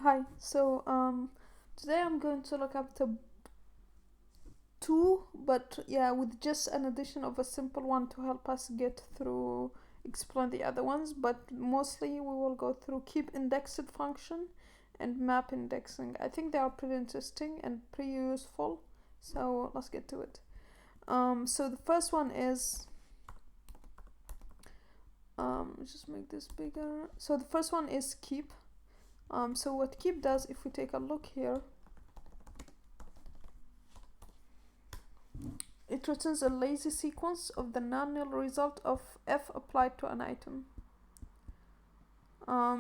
Hi. Today I'm going to look up the two, but yeah, with just an addition of a simple one to help us get through explain the other ones. But mostly we will go through keep indexed function and map indexing. I think they are pretty interesting and pretty useful. So let's get to it. So the first one is just make this bigger. So the first one is keep. So what keep does, if we take a look here, it returns a lazy sequence of the non-null result of f applied to an item.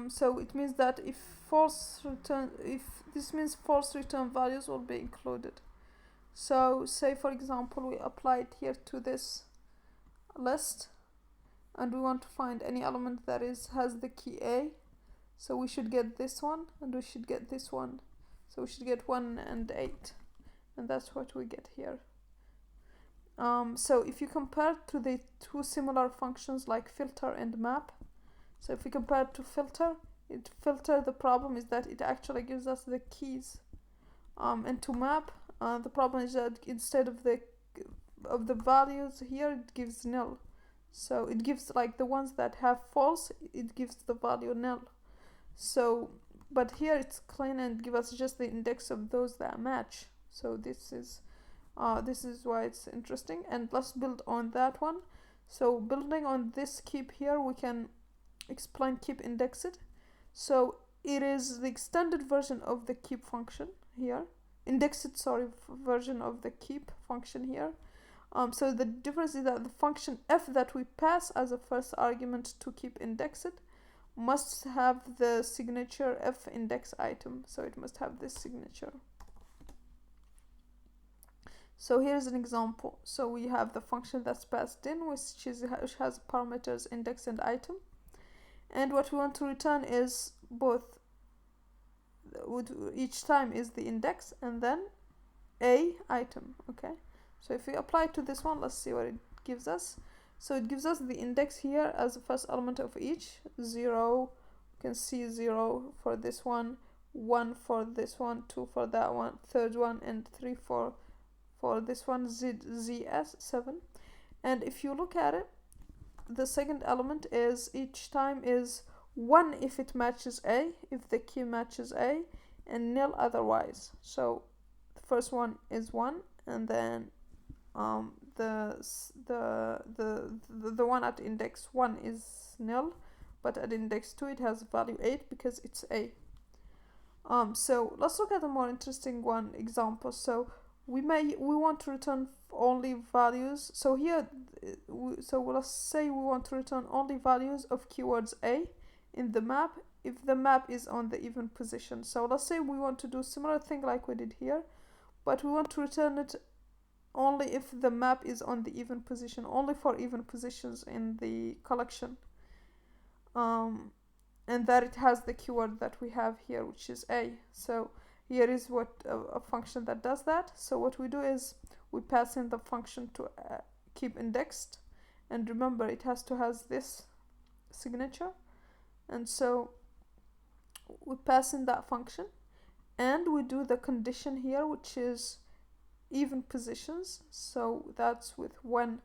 So it means that if this means false return values will be included. So say for example we apply it here to this list, and we want to find any element that has the key A. So we should get this one, and we should get this one. So we should get 1 and 8, and that's what we get here. So if you compare to the two similar functions like filter and map, so if we compare to filter, the problem is that it actually gives us the keys, and to map, the problem is that instead of the values here, it gives null. So it gives like the ones that have false, it gives the value null. So but here it's clean and give us just the index of those that match. So this is why it's interesting, and let's build on that one. So building on this keep here, we can explain keep indexed. So it is the extended version of the keep function here, version of the keep function here. So the difference is that the function f that we pass as a first argument to keep indexed must have the signature f index item. So it must have this signature. So here's an example. So we have the function that's passed in, which has parameters index and item, and what we want to return is both. Each time is the index and then a item. Okay. So if we apply to this one, let's see what it gives us. So it gives us the index here as the first element of each. 0, you can see 0 for this one, 1 for this one, 2 for that one, third one, and 3 for this one, ZS 7. And if you look at it, the second element is each time is 1 if it matches A, if the key matches A, and nil otherwise. So the first one is 1, and then the one at index 1 is nil, but at index 2 it has value 8 because it's A. So let's look at a more interesting one example. So we want to return only values. So here, let's say we want to return only values of keywords A in the map if the map is on the even position. So let's say we want to do similar thing like we did here, but we want to return it only if the map is on the even position, only for even positions in the collection, and that it has the keyword that we have here, which is A. So here is what a function that does that. So what we do is we pass in the function to keep indexed, and remember it has to has this signature, and so we pass in that function, and we do the condition here, which is even positions. So that's with when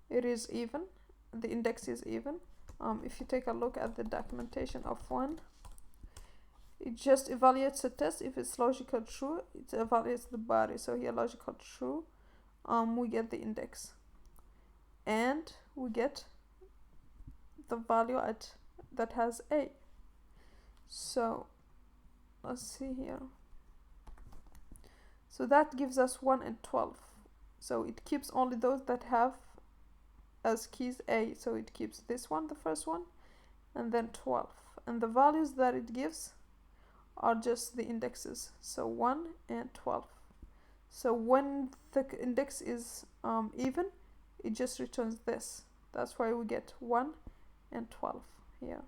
it is even, the index is even. If you take a look at the documentation of when, it just evaluates a test. If it's logical true, it evaluates the body. So here logical true, we get the index, and we get the value that has A. So let's see here. So that gives us 1 and 12. So it keeps only those that have as keys A. So it keeps this one, the first one, and then 12. And the values that it gives are just the indexes. So 1 and 12. So when the index is even, it just returns this. That's why we get 1 and 12 here.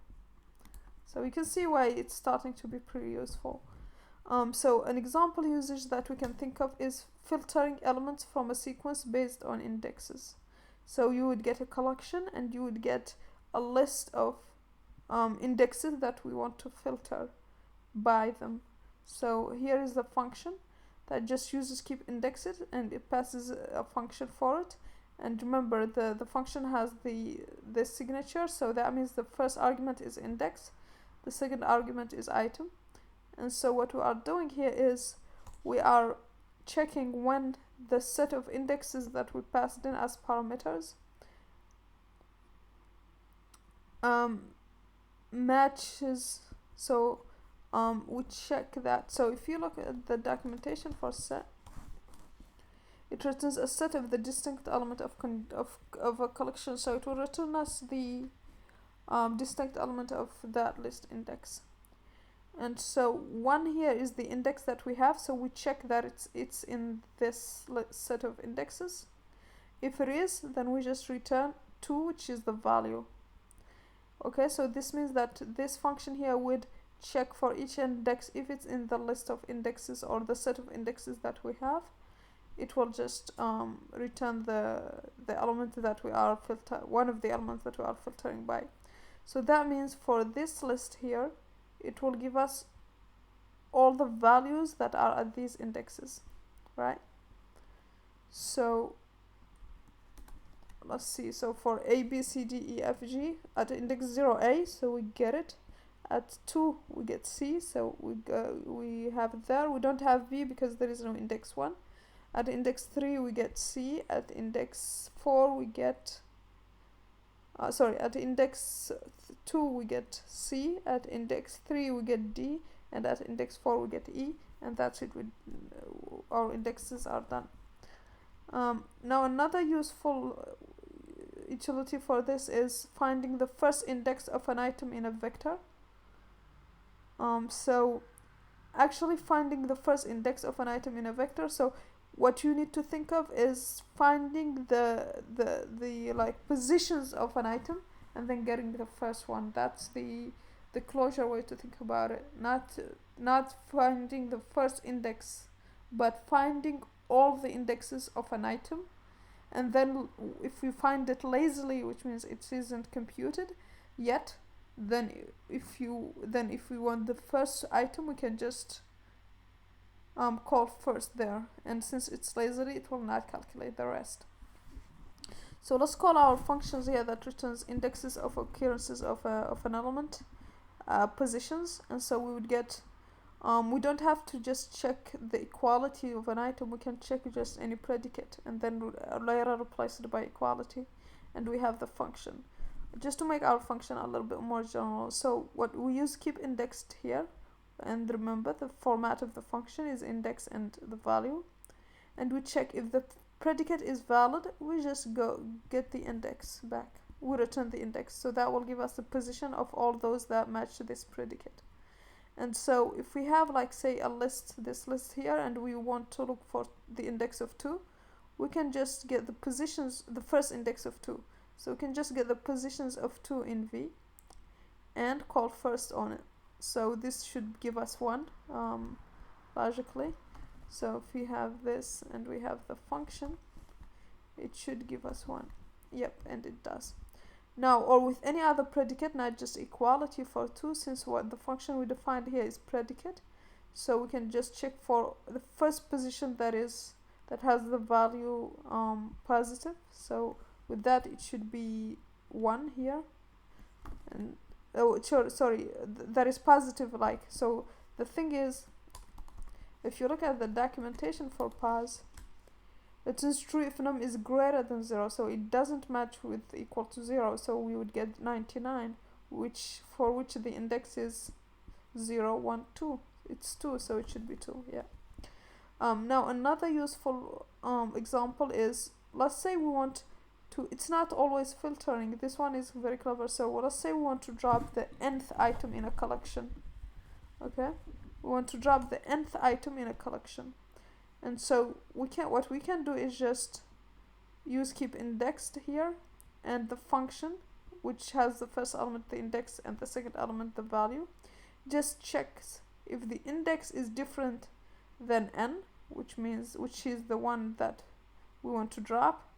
So you can see why it's starting to be pretty useful. So an example usage that we can think of is filtering elements from a sequence based on indexes. So you would get a collection, and you would get a list of indexes that we want to filter by them. So here is the function that just uses keep indexed, and it passes a function for it. And remember, the function has the signature, so that means the first argument is index, the second argument is item. And so what we are doing here is we are checking when the set of indexes that we passed in as parameters matches. So we check that. So if you look at the documentation for set, it returns a set of the distinct element of a collection. So it will return us the distinct element of that list index. And so 1 here is the index that we have, so we check that it's in this set of indexes. If it is, then we just return 2, which is the value. Okay, so this means that this function here would check for each index if it's in the list of indexes or the set of indexes that we have. It will just return the element that we are one of the elements that we are filtering by. So that means for this list here, it will give us all the values that are at these indexes, right? So let's see. So for A, B, C, D, E, F, G, at index 0A, so we get it. At 2, we get C, so we have it there. We don't have B because there is no index 1. At index 3, we get C. At index 4, we get at index 2 we get C, at index 3 we get D, and at index 4 we get E, and that's it. Our indexes are done. Now another useful utility for this is finding the first index of an item in a vector. So actually finding the first index of an item in a vector, so what you need to think of is finding the like positions of an item and then getting the first one. That's the Clojure way to think about it. Not finding the first index, but finding all the indexes of an item, and then if we find it lazily, which means it isn't computed yet, then if we want the first item, we can just call first there, and since it's lazily, it will not calculate the rest. So let's call our functions here that returns indexes of occurrences of an element, positions, and so we would get we don't have to just check the equality of an item, we can check just any predicate and then later replace it by equality, and we have the function. Just to make our function a little bit more general, so what we use keep indexed here. And remember, the format of the function is index and the value, and we check if the predicate is valid, we just go get the index back, we return the index, so that will give us the position of all those that match this predicate. And so if we have, like, say a list, this list here, and we want to look for the index of 2, we can just get the positions, the first index of 2, so we can just get the positions of 2 in V and call first on it. So this should give us 1 logically. So if we have this and we have the function, it should give us 1. Yep, and it does. Now, or with any other predicate, not just equality for 2, since what the function we defined here is predicate, so we can just check for the first position that has the value positive. So with that, it should be 1 here, and that is positive, like. So the thing is, if you look at the documentation for pos, it is true if num is greater than 0, so it doesn't match with equal to 0, so we would get 99, for which the index is 0, 1, 2. It's 2, so it should be 2, yeah. Now another useful example is, let's say we want to, it's not always filtering, this one is very clever. So let's say we want to drop the nth item in a collection. Okay, we want to drop the nth item in a collection, and so what we can do is just use keep indexed here, and the function, which has the first element the index and the second element the value, just checks if the index is different than n, which is the one that we want to drop,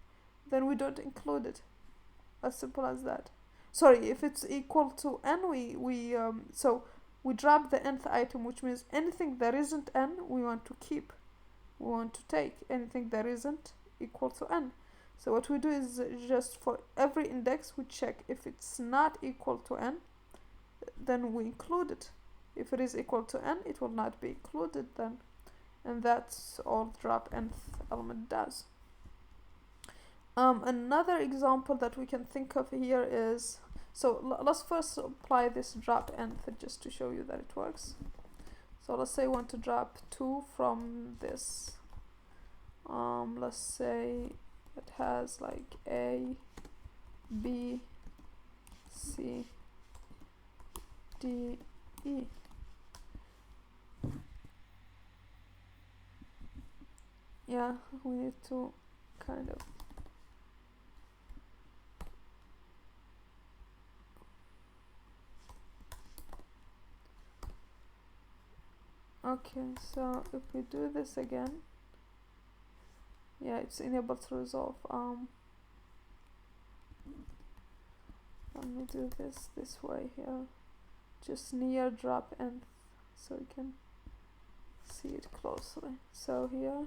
then we don't include it. As simple as that. Sorry, if it's equal to n, so we drop the nth item, which means anything that isn't n we want to keep, we want to take anything that isn't equal to n. So what we do is just for every index we check if it's not equal to n, then we include it. If it is equal to n, it will not be included then. And that's all drop nth element does. Another example that we can think of here is, so let's first apply this drop nth just to show you that it works. So let's say we want to drop 2 from this. Let's say it has like A, B, C, D, E. Yeah, we need to kind of okay, so if we do this again, yeah, it's enabled to resolve. Let me do this way here, just near drop nth, so you can see it closely. So here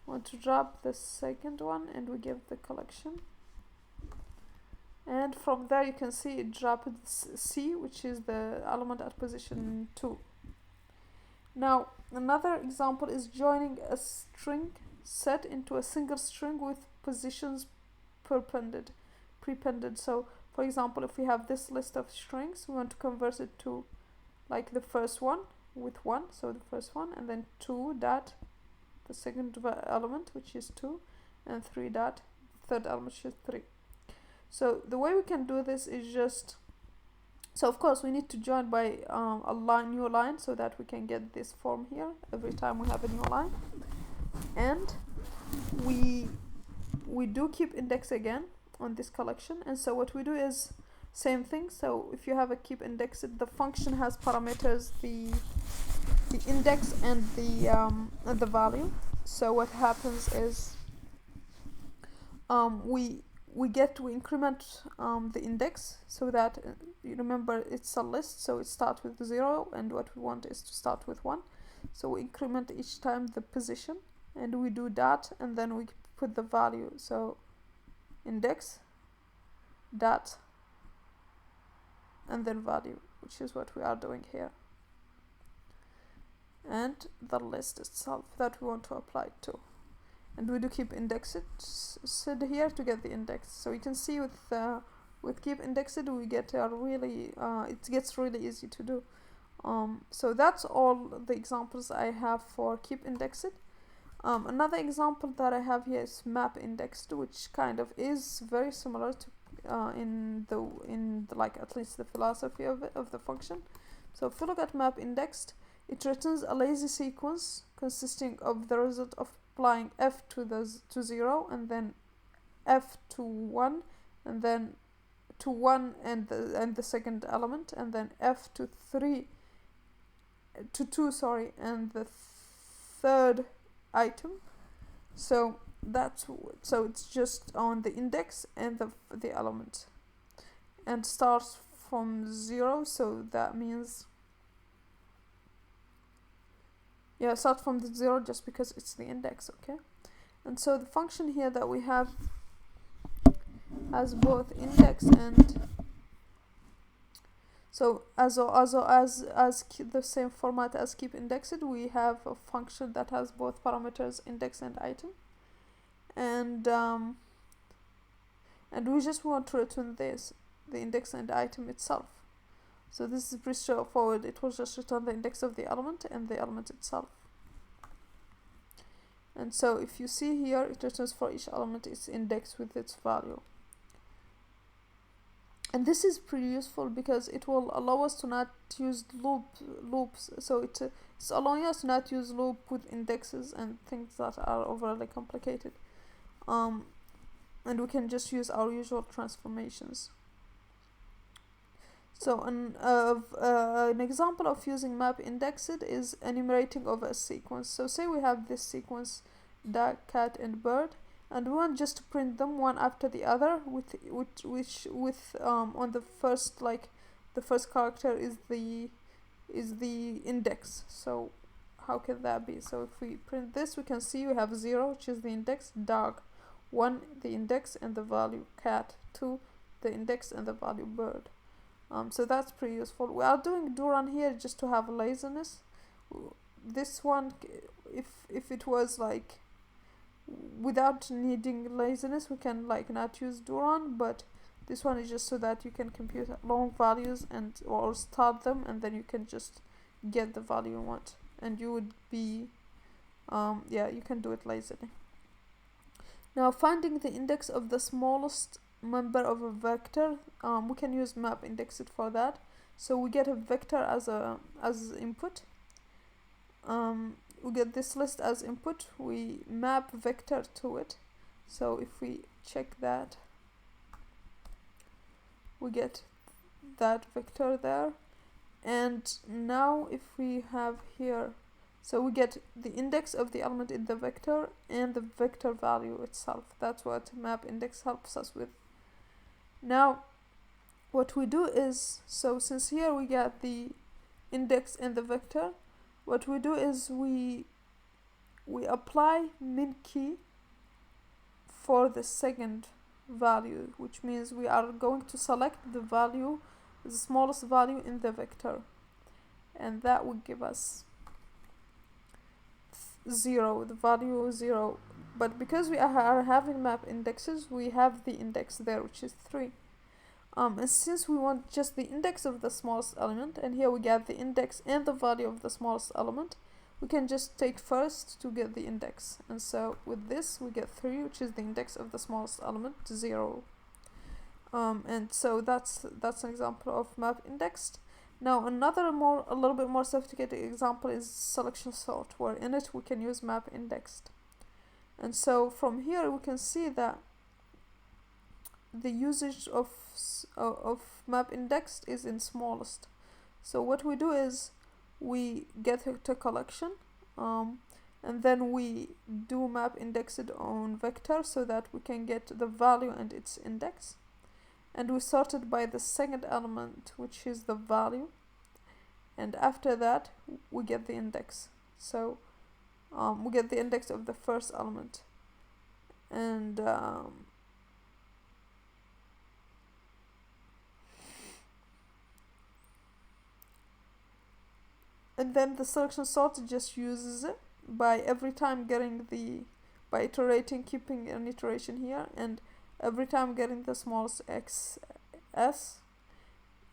want to drop the second one and we give the collection, and from there you can see it dropped C, which is the element at position 2. Now another example is joining a string set into a single string with positions prepended. So for example, if we have this list of strings, we want to convert it to like the first one with 1, so the first one, and then 2 dot the second element, which is 2, and 3 dot the third element, which is 3. So the way we can do this is just, so of course we need to join by a new line so that we can get this form here every time we have a new line. And we do keep index again on this collection, and so what we do is same thing. So if you have a keep indexed, the function has parameters, the index and the value. So what happens is we increment the index so that you remember it's a list, so it starts with 0, and what we want is to start with 1. So we increment each time the position, and we do dot, and then we put the value. So index dot and then value, which is what we are doing here, and the list itself that we want to apply to. And we do keep indexed here to get the index. So you can see with keep indexed we get it gets really easy to do. So that's all the examples I have for keep indexed. Another example that I have here is map indexed, which kind of is very similar to in the like at least the philosophy of the function. So if you look at map indexed, it returns a lazy sequence consisting of the result of applying f to 0, and then f to 1, and then to 1 and the second element, and then f to 2, sorry, and the third item. So it's just on the index and the element, and starts from 0. So that means start from the 0 just because it's the index. Okay, and so the function here that we have has both index and, so as the same format as keep indexed, we have a function that has both parameters index and item, and we just want to return the index and item itself. So this is pretty straightforward. It will just return the index of the element and the element itself. And so if you see here, it returns for each element its index with its value. And this is pretty useful because it will allow us to not use loops. So it's allowing us to not use loop with indexes and things that are overly complicated. And we can just use our usual transformations. So an example of using map indexed is enumerating over a sequence. So say we have this sequence, dog, cat, and bird, and we want just to print them one after the other with on the first, like the first character is the is the index. So how can that be? So if we print this, we can see we have 0, which is the index, dog, 1 the index and the value, cat, 2 the index and the value, bird. So that's pretty useful. We are doing do run here just to have laziness. This one, if it was like without needing laziness, we can like not use do run, but this one is just so that you can compute long values and or start them, and then you can just get the value you want, and you would be yeah, you can do it lazily. Now finding the index of the smallest member of a vector, we can use map indexed for that. So we get a vector as input. We get this list as input, we map vector to it. So if we check that, we get that vector there. And now if we have here, so we get the index of the element in the vector and the vector value itself. That's what map index helps us with. Now what we do is, so since here we get the index and the vector, what we do is we apply min key for the second value, which means we are going to select the value, the smallest value in the vector, and that will give us 0, the value 0. But because we are having map indexes, we have the index there, which is 3. And since we want just the index of the smallest element, and here we get the index and the value of the smallest element, we can just take first to get the index. And so with this we get 3, which is the index of the smallest element, 0. And so that's an example of map indexed. Now another a little bit more sophisticated example is selection sort, where in it we can use map indexed. And so from here we can see that the usage of map indexed is in smallest. So what we do is we get a collection, and then we do map indexed on vector so that we can get the value and its index, and we sort it by the second element, which is the value, and after that we get the index. So we get the index of the first element, and then the selection sort just uses it by every time getting by iterating, keeping an iteration here, and every time getting the smallest XS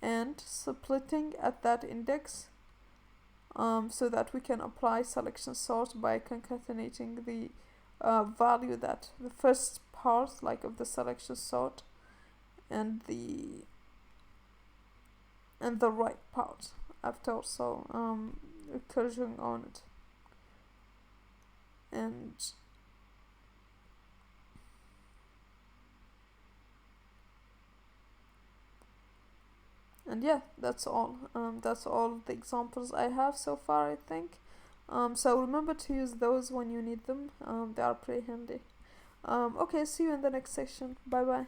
and splitting at that index, so that we can apply selection sort by concatenating the value, that the first part like of the selection sort and the right part after also recursion on it. And yeah, that's all. That's all the examples I have so far, I think. So remember to use those when you need them. They are pretty handy. Okay, see you in the next section. Bye bye.